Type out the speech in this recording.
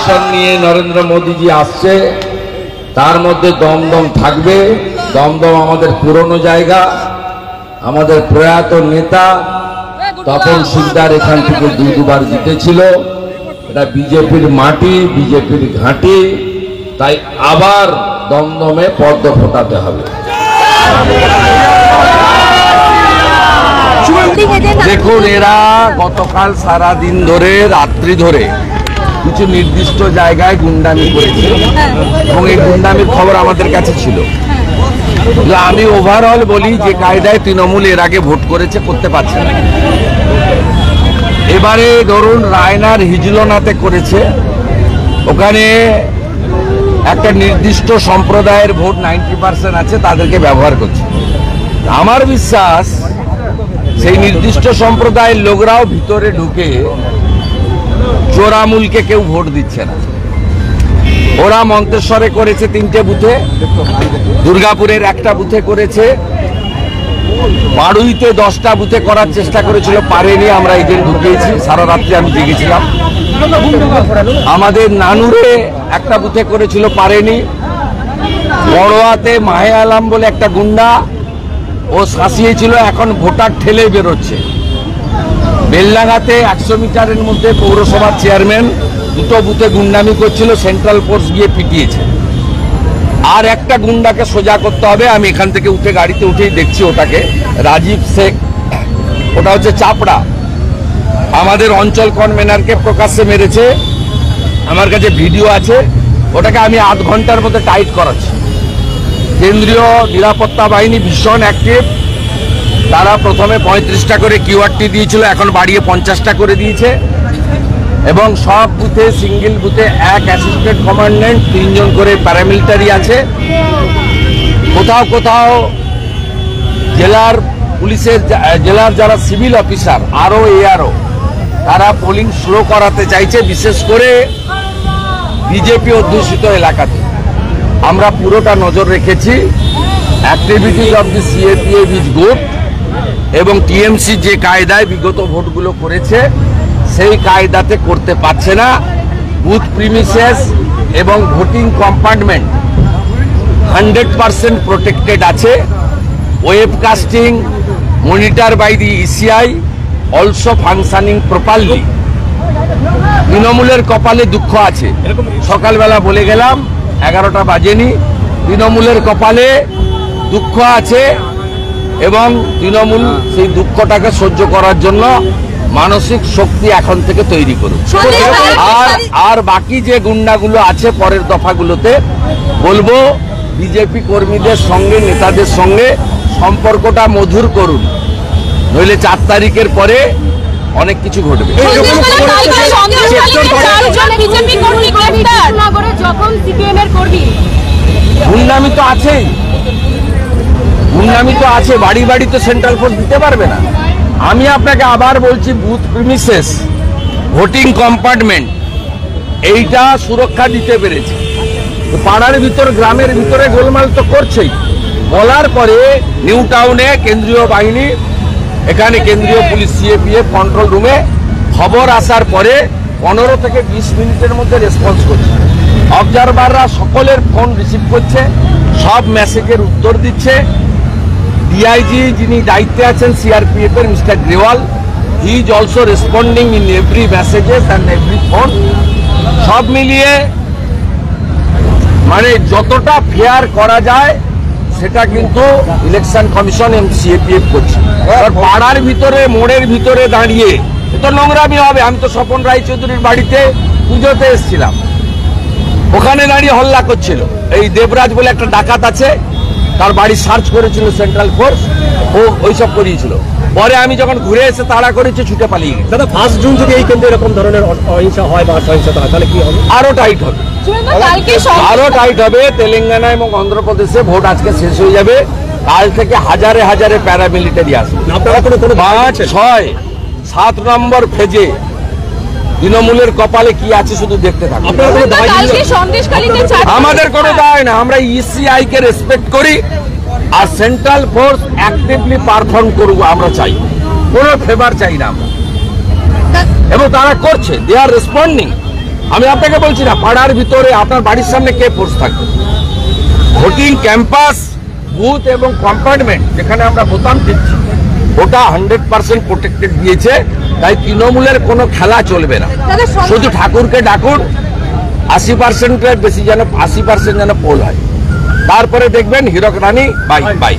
আসন নিয়ে নরেন্দ্র মোদীজি আসছে, তার মধ্যে দমদম থাকবে। দমদম আমাদের পুরনো জায়গা, আমাদের প্রয়াত নেতা তপন সিকদার এখান থেকে দুবার জিতেছিল। এটা বিজেপির মাটি, বিজেপির ঘাঁটি, তাই আবার দমদমে পদ্ম ফোটাতে হবে। দেখুন, এরা গতকাল সারা দিন ধরে, রাত্রি ধরে কিছু নির্দিষ্ট জায়গায় গুন্ডামি করেছে এবং এই গুন্ডামির খবর আমাদের কাছে ছিল। আমি ওভারঅল বলি, যে কায়দায় তৃণমূল এর আগে ভোট করেছে, করতে পারছে না। এবারে ধরুন রায়নার হিজলনাতে করেছে, ওখানে একটা নির্দিষ্ট সম্প্রদায়ের ভোট 90% আছে, তাদেরকে ব্যবহার করছে। আমার বিশ্বাস সেই নির্দিষ্ট সম্প্রদায়ের লোকরাও ভিতরে ঢুকে চোরামূলকে কেউ ভোট দিচ্ছে না। ওরা মন্তেশ্বরে করেছে 3টে বুথে, দুর্গাপুরের একটা বুথে করেছে, বারুইতে 10টা বুথে করার চেষ্টা করেছিল, পারেনি। আমরা এজেন্ট ঢুকিয়েছি, সারা রাত্রি আমি জেগেছিলাম। আমাদের নানুরে একটা বুথে করেছিল, পারেনি। বড়োয়াতে মাহে আলম বলে একটা গুন্ডা, ও শাসিয়েছিল, এখন ভোটার ঠেলে বেরোচ্ছে। বেলডাঙ্গাতে 100 মিটারের মধ্যে পৌরসভার চেয়ারম্যান 2টো বুথে গুন্ডামি করছিল, সেন্ট্রাল ফোর্স গিয়ে পিটিয়েছে। আর একটা গুন্ডাকে সোজা করতে হবে। আমি এখান থেকে উঠে গাড়িতে উঠেই দেখছি ওটাকে, রাজীব শেখ, ওটা হচ্ছে চাপড়া। আমাদের অঞ্চল কনভেনারকে প্রকাশ্যে মেরেছে, আমার কাছে ভিডিও আছে। ওটাকে আমি আধ ঘন্টার মধ্যে টাইট করাচ্ছি। কেন্দ্রীয় নিরাপত্তা বাহিনী ভীষণ অ্যাক্টিভ। তারা প্রথমে 35টা করে কিউআরটি দিয়েছিল, এখন বাড়িয়ে 50টা করে দিয়েছে। এবং সব বুথে, সিঙ্গেল বুথে 1 অ্যাসিস্ট্যান্ট কমান্ড্যান্ট, 3 জন করে প্যারামিলিটারি আছে। কোথাও কোথাও জেলার পুলিশের, জেলার যারা সিভিল অফিসার, আরও এআরও, তারা পোলিং স্লো করাতে চাইছে, বিশেষ করে বিজেপি অধ্যুষিত এলাকাতে। আমরা পুরোটা নজর রেখেছি। Activities of the CAPF is good, এবং টিএমসি যে কায়দায় বিগত ভোটগুলো করেছে সেই কায়দাতে করতে পারছে না। বুথ প্রিমিসেস এবং ভোটিং কম্পার্টমেন্ট 100% প্রোটেক্টেড আছে। Webcasting monitor by the ECI also functioning properly. তৃণমূলের কপালে দুঃখ আছে, সকালবেলা বলে গেলাম, 11টা বাজেনি। তৃণমূলের কপালে দুঃখ আছে এবং তৃণমূল সেই দুঃখটাকে সহ্য করার জন্য মানসিক শক্তি এখন থেকে তৈরি করুন। আর বাকি যে গুন্ডাগুলো আছে পরের দফাগুলোতে বলবো, বিজেপি কর্মীদের সঙ্গে, নেতাদের সঙ্গে সম্পর্কটা মধুর করুন, নইলে 4 তারিখের পরে অনেক কিছু ঘটবে। গুন্ডামি তো আছেই, গুন্ডামি তো আছে। বাড়ি বাড়ি তো সেন্ট্রাল ফোর্স দিতে পারবে না। আমি আপনাকে আবার বলছি, বুথ প্রিমিসেস, ভোটিং কম্পার্টমেন্ট, এইটা সুরক্ষা দিতে পেরেছে। পাড়ার ভিতর, গ্রামের ভিতরে গোলমাল তো করছেই। বলার পরে নিউ টাউনে কেন্দ্রীয় বাহিনী, এখানে কেন্দ্রীয় পুলিশ, সিএপিএফ কন্ট্রোল রুমে খবর আসার পরে 15 থেকে 20 মিনিটের মধ্যে রেসপন্স করছে। অবজারভাররা সকলের ফোন রিসিভ করছে, সব মেসেজের উত্তর দিচ্ছে। ডিআইজি যিনি দায়িত্বে আছেন সিআরপিএফ এর, mister Grewal, he is also responding in every messages and every phone. সব মিলিয়ে মানে যতটা ফেয়ার করা যায় সেটা কিন্তু ইলেকশন কমিশন এবং সিএপিএফ করছে। পাড়ার ভিতরে, মোড়ের ভিতরে দাঁড়িয়ে তো নোংরামি হবে। আমি তো স্বপন রায়চৌধুরীর বাড়িতে পুজোতে এসেছিলাম, ওখানে দাঁড়িয়ে হল্লা করছিল। এই দেবরাজ বলে একটা ডাকাত আছে, তার বাড়ি সার্চ করেছিল সেন্ট্রাল ফোর্স, ও ওইসব করিয়েছিল। পরে আমি যখন ঘুরে এসে তাড়া করেছে, ছুটে পালিয়ে গেছে। দাদা, 1 জুন যদি এই কেন্দ্রে এরকম ধরনের অহিংসা হয় বা সহিংসতা হয়, তাহলে কি হবে? আরো টাইট হবে, আরো টাইট হবে। তেলেঙ্গানা এবং অন্ধ্রপ্রদেশে ভোট আজকে শেষ হয়ে যাবে, কাল থেকে হাজারে হাজারে প্যারামিলিটারি আসবে। 5, 6, 7 নম্বর ফেজে তৃণমূলের কপালে কি আছে শুধু দেখতে থাকুন। আমাদের কোনো দায় না, আমরা ইসিআই কে রেসপেক্ট করি, আর সেন্ট্রাল ফোর্স অ্যাক্টিভলি পারফর্ম করুক আমরা চাই, কোনো ফেভার চাই না আমরা। এবং তারা করছে, দে আর রেসপন্ডিং। আমি আপনাকে বলছি না, পাড়ার ভিতরে আপনার বাড়ির সামনে কে ফোর্স থাকবে? ভোটিং ক্যাম্পাস, বুথ এবং কম্পার্টমেন্ট যেখানে আমরা বোতাম দিচ্ছি ওটা 100% প্রোটেক্টেড দিয়েছে। তাই তৃণমূলের কোনো খেলা চলবে না। শুধু ঠাকুরকে ডাকুন, 80%-এর বেশি যেন 80% যেন পোল হয়, তারপরে দেখবেন হীরক রানী বাই বাই।